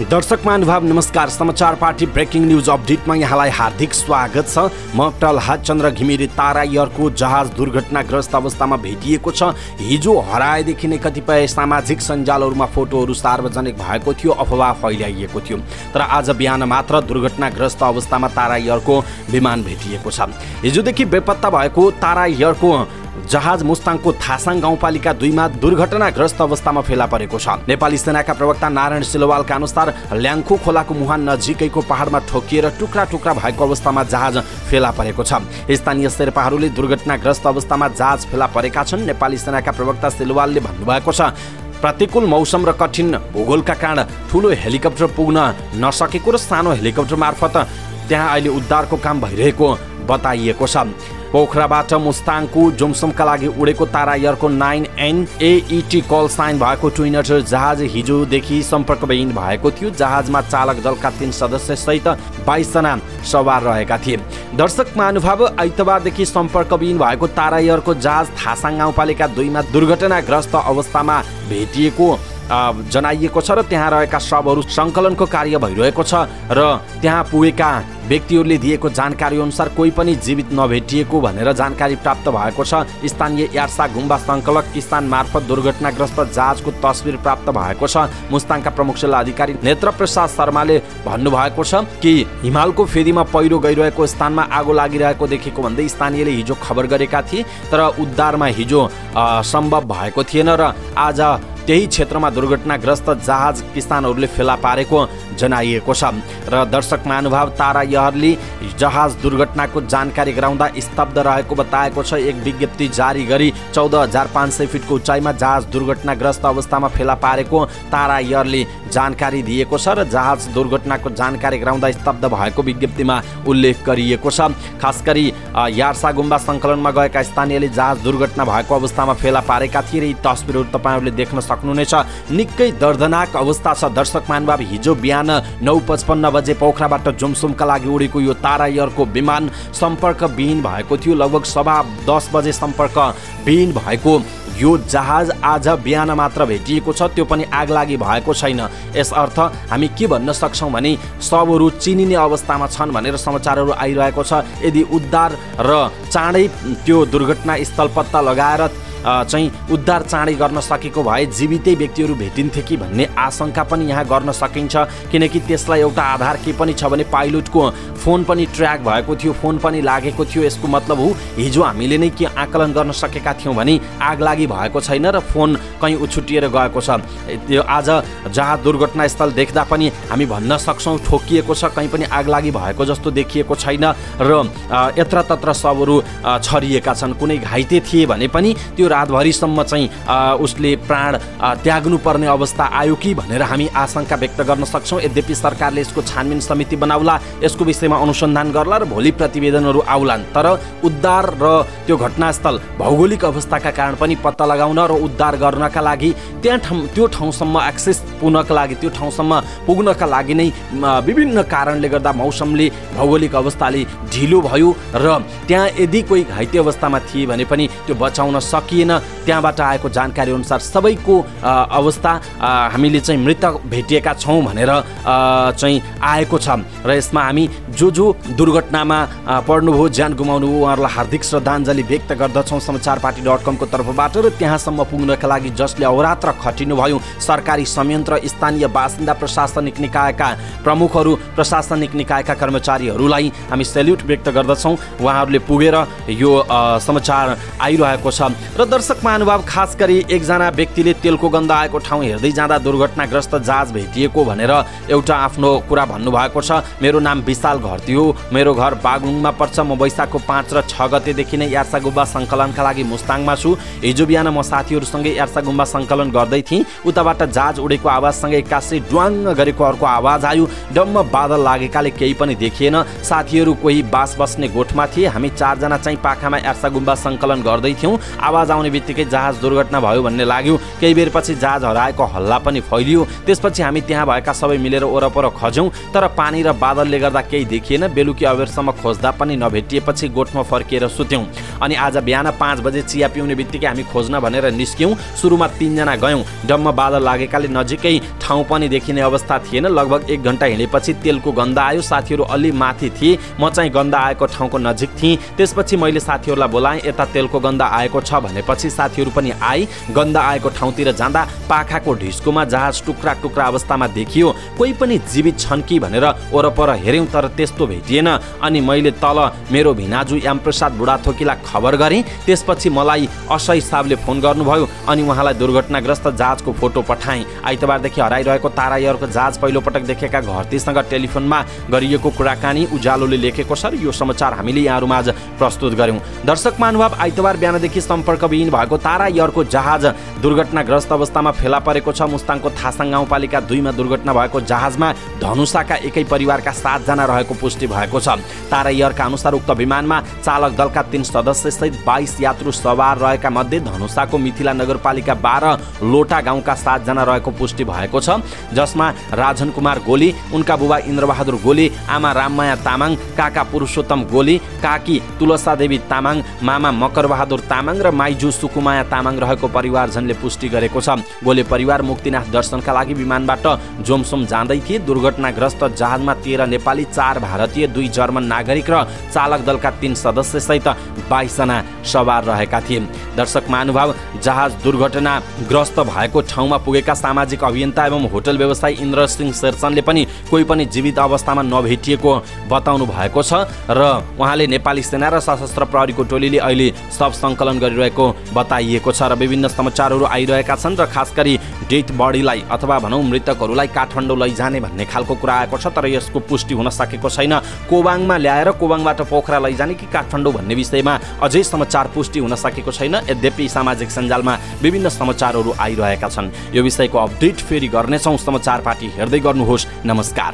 दर्शक महानुभाव नमस्कार। समाचार पार्टी ब्रेकिङ न्यूज अपडेटमा यहाँलाई हार्दिक स्वागत छ। म प्रहलाद चन्द्र घिमिरे। तारा एयरको जहाज दुर्घटनाग्रस्त अवस्थामा भेटिएको छ। हिजो हराएदेखि नै कतिपय सामाजिक सञ्जालहरूमा फोटोहरू सार्वजनिक भएको थियो, अफवाह फैलाइएको थियो। तर आज बिहान मात्र दुर्घटनाग्रस्त अवस्थामा तारा एयरको विमान भेटिएको छ। हिजोदेखि बेपत्ता भएको तारा एयरको जहाज मुस्ताङको थासाङ गाउँपालिका 2 मा दुर्घटनाग्रस्त अवस्थामा फेला परेको छ। नेपाली सेनाका प्रवक्ता नारायण सिलवालका अनुसार ल्याङ्खु खोलाको मुहान नजिकैको पहाडमा ठोकिएर टुक्रा टुक्रा भएको अवस्थामा जहाज फेला परेको छ। स्थानीय शेर्पाहरूले दुर्घटनाग्रस्त अवस्थामा जहाज फेला परेका छन्। नेपाली सेनाका प्रवक्ता सिलवालले भन्नुभएको छ, प्रतिकूल मौसम र कठिन भूगोलका कारण ठुलो हेलिकप्टर पुग्न नसकेको र सानो हेलिकप्टर मार्फत त्यहाँ अहिले उद्धारको काम भइरहेको बताइएको छ। पोखराबाट मुस्ताङको जोमसोमका लागि उडेको तारा एयरको 9NAET कल साइन भएको ट्विनटर जहाज हिजोदेखि सम्पर्कविहीन भएको थियो। जहाजमा चालक दलका 3 सदस्य सहित 22 जना सवार रहेका थिए। दर्शक महानुभाव, आइतबारदेखि सम्पर्कविहीन भएको तारा एयरको जहाज थासाङ गाउँपालिका 2 मा दुर्घटनाग्रस्त अवस्थामा भेटिएको जनाइएको छ र त्यहाँ रहेका शवहरू सङ्कलनको कार्य भइरहेको छ र त्यहाँ पुगेका व्यक्तिहरूले दिएको जानकारी अनुसार कोही पनि जीवित नभेटिएको भनेर जानकारी प्राप्त भएको छ। स्थानीय यार्सा गुम्बा सङ्कलक किसान मार्फत दुर्घटनाग्रस्त जहाजको तस्बिर प्राप्त भएको छ। मुस्ताङका प्रमुख जिल्ला अधिकारी नेत्र प्रसाद शर्माले भन्नुभएको छ कि हिमालको फेदीमा पहिरो गइरहेको स्थानमा आगो लागिरहेको देखेको भन्दै स्थानीयले हिजो खबर गरेका थिए, तर उद्धारमा हिजो सम्भव भएको थिएन र आज त्यही क्षेत्रमा दुर्घटनाग्रस्त जहाज किसानहरूले फेला पारेको जनाइएको छ। र दर्शक महानुभाव, तारा एयरले जहाज दुर्घटनाको जानकारी गराउँदा स्तब्ध रहेको बताएको छ। एक विज्ञप्ति जारी गरी 14,500 फिटको उचाइमा जहाज दुर्घटनाग्रस्त अवस्थामा फेला पारेको तारा एयरले जानकारी दिएको छ र जहाज दुर्घटनाको जानकारी गराउँदा स्तब्ध भएको विज्ञप्तिमा उल्लेख गरिएको छ। खास गरी यार्सा गुम्बा सङ्कलनमा गएका स्थानीयले जहाज दुर्घटना भएको अवस्थामा फेला पारेका थिए र यी तस्बिरहरू तपाईँहरूले देख्न सक्नुहुनेछ। निकै दर्दनाक अवस्था छ। दर्शक महानुभाव, हिजो बिहान 9:55 बजे पोखराबाट जोमसोमका लागि उडेको यो तारा एयरको विमान सम्पर्कविहीन भएको थियो। लगभग 10:15 बजे सम्पर्कविहीन भएको यो जहाज आज बिहान मात्र भेटिएको छ, त्यो पनि आगलागी भएको छैन। यसर्थ हामी के भन्न सक्छौँ भने शवहरू चिनिने अवस्थामा छन् भनेर समाचारहरू आइरहेको छ। यदि उद्धार र चाँडै त्यो दुर्घटना स्थल पत्ता लगाएर चाहिँ उद्धार चाँडै गर्न सकेको भए जीवितै व्यक्तिहरू भेटिन्थे कि भन्ने आशंका पनि यहाँ गर्न सकिन्छ। किनकि त्यसलाई एउटा आधार के पनि छ भने पाइलटको फोन पनि ट्र्याक भएको थियो, फोन पनि लागेको थियो। यसको मतलब हो हिजो हामीले नै के आकलन गर्न सकेका थियौँ भने आगलागी भएको छैन र फोन कहीँ उछुटिएर गएको छ। त्यो आज जहाँ दुर्घटनास्थल देख्दा पनि हामी भन्न सक्छौँ ठोकिएको छ, कहीँ पनि आगलागी भएको जस्तो देखिएको छैन र यत्रतत्र शवहरू छरिएका छन्। कुनै घाइते थिए भने पनि त्यो रातभरिसम्म चाहिँ उसले प्राण त्याग्नुपर्ने अवस्था आयो कि भनेर हामी आशंका व्यक्त गर्न सक्छौँ। यद्यपि सरकारले यसको छानबिन समिति बनाउला, यसको विषयमा अनुसन्धान गर्ला र भोलि प्रतिवेदनहरू आउलान्। तर उद्धार र त्यो घटनास्थल भौगोलिक अवस्थाका कारण पनि पत्ता लगाउन र उद्धार गर्नका लागि त्यो ठाउँसम्म एक्सेस पुग्नका लागि त्यो ठाउँसम्म पुग्नका लागि नै विभिन्न कारणले गर्दा मौसमले भौगोलिक अवस्थाले ढिलो भयो र त्यहाँ यदि कोही घाइते अवस्थामा थिए भने पनि त्यो बचाउन सकिएन। त्यहाँबाट आएको जानकारी अनुसार सबैको अवस्था हामीले चाहिँ मृत भेटिएका छौँ भनेर चाहिँ आएको छ र यसमा हामी जो दुर्घटनामा पर्नुभयो, ज्यान गुमाउनुभयो, उहाँहरूलाई हार्दिक श्रद्धाञ्जली व्यक्त गर्दछौँ समाचारपार्टी.com को तर्फबाट। र त्यहाँसम्म पुग्नका लागि जसले अहोरात्र खटिनुभयो, सरकारी संयन्त्र, स्थानीय बासिन्दा, प्रशासनिक निकायका प्रमुखहरू, प्रशासनिक निकायका कर्मचारीहरूलाई हामी सेल्युट व्यक्त गर्दछौँ। उहाँहरूले पुगेर यो समाचार आइरहेको छ। र दर्शक महानुभाव, खास गरी एकजना व्यक्तिले तेलको गन्ध आएको ठाउँ हेर्दै जाँदा दुर्घटनाग्रस्त जहाज भेटिएको भनेर एउटा आफ्नो कुरा भन्नुभएको छ। मेरो नाम विशाल घरती हो, मेरो घर बागलुङमा पर्छ। म वैशाखको 5 र 6 गतेदेखि नै यार्सा गुम्बा सङ्कलनका लागि मुस्ताङमा छु। हिजो बिहान म साथीहरूसँगै यार्सा गुम्बा सङ्कलन गर्दै थिएँ। उताबाट जहाज उडेको आवाजसँगै एक्कासी ड्वाङ्ग गरेको अर्को आवाज आयो। डम्म बादल लागेकाले केही पनि देखिएन। साथीहरू कोही बास बस्ने गोठमा थिए। हामी 4 जना चाहिँ पाखामा यार्सा गुम्बा सङ्कलन गर्दै थियौँ। आवाज आउने बित्तिकै जहाज दुर्घटना भयो भन्ने लाग्यो। केही बेरपछि जहाज हराएको हल्ला पनि फैलियो। त्यसपछि हामी त्यहाँ भएका सबै मिलेर ओरपर खज्यौँ, तर पानी र बादलले गर्दा केही देखिएन। बेलुकी अबेरसम्म खोज्दा पनि नभेटिएपछि गोठमा फर्किएर सुत्यौँ। अनि आज बिहान 5 बजे चिया पिउने बित्तिकै हामी खोज्न भनेर निस्क्यौँ। सुरुमा 3 जना गयौँ। डम्म बादल लागेकाले नजिकै ठाउँ पनि देखिने अवस्था थिएन। लगभग 1 घण्टा हिँडेपछि तेलको गन्ध आयो। साथीहरू अलि माथि थिए, म चाहिँ गन्ध आएको ठाउँको नजिक थिएँ। त्यसपछि मैले साथीहरूलाई बोलाएँ, यता तेलको गन्ध आएको छ भनेपछि साथीहरू पनि आए। गन्ध आएको ठाउँतिर जाँदा पाखाको ढिस्कोमा जहाज टुक्रा टुक्रा अवस्थामा देखियो। कोही पनि जीवित छन् कि भनेर वरपर हेऱ्यौँ तर त्यस्तो भेटिएन। अनि मैले तल मेरो भिनाजु यामप्रसाद बुढाथोकीलाई खबर गरेँ। त्यसपछि मलाई असही साहबले फोन गर्नुभयो अनि उहाँलाई दुर्घटनाग्रस्त जहाजको फोटो पठाएँ। आइतबारदेखि हराइरहेको तारा एयरको जहाज पहिलोपटक देखेका घरतीसँग टेलिफोनमा गरिएको कुराकानी उज्यालोले लेखेको छ र यो समाचार हामीले यहाँहरूमाझ प्रस्तुत गर्यौँ। दर्शक महानुभाव, आइतबार बिहानदेखि सम्पर्कविहीन भएको तारा एयरको जहाज दुर्घटनाग्रस्त अवस्थामा फेला परेको छ। मुस्ताङको थासाङ गाउँपालिका 2 मा दुर्घटना भएको जहाजमा धनुषाका एकै परिवारका 7 जना रहेको पुष्टि भएको छ। तारा एयरका अनुसार उक्त विमानमा चालक दलका 3 सदस्यसहित 22 यात्रु सवार रहेका मध्ये धनुषाको मिथिला नगरपालिका 12 लोटा गाउँका 7 जना रहेको पुष्टि भएको छ, जसमा राजन कुमार गोली, उनका बुबा इन्द्रबहादुर गोली, आमा राममाया तामाङ, काका पुरुषोत्तम गोली, काकी तुलसादेवी तामाङ, मामा मकरबहादुर तामाङ र माइजू सुकुमाया तामाङ रहेको परिवारजनले पुष्टि गरेको छ। गोले परिवार मुक्तिनाथ दर्शनका लागि विमानबाट जोमसोम जाँदै थिए। दुर्घटनाग्रस्त जहाजमा 13 नेपाली, 4 भारतीय, 2 जर्मन नागरिक र चालक दलका 3 सदस्यसहित 22 जना सवार रहेका थिए। दर्शक महानुभाव, जहाज दुर्घटनाग्रस्त भएको ठाउँमा पुगेका सामाजिक अभियन्ता एवं होटल व्यवसायी इन्द्र सिंह शेरचनले पनि कोही पनि जीवित अवस्थामा नभेटिएको बताउनु भएको छ र उहाँले नेपाली सेना र सशस्त्र प्रहरीको टोलीले अहिले शव सङ्कलन गरिरहेको बताइएको छ र विभिन्न समाचारहरू आइरहेका छन् र खास गरी डेथ बडीलाई अथवा भनौँ मृतकहरूलाई काठमाडौँ लैजाने भन्ने खालको कुरा आएको छ, तर यसको पुष्टि हुन सकेको छैन। कोबाङमा ल्याएर कोबाङबाट पोखरा लैजाने कि काठमाडौँ भन्ने विषयमा अझै समाचार पुष्टि हुन सकेको छैन। यद्यपि सामाजिक सञ्जालमा विभिन्न समाचारहरू आइरहेका छन्। यो विषयको अपडेट फेरि गर्नेछौँ। समाचार पार्टी हेर्दै गर्नुहोस्। नमस्कार।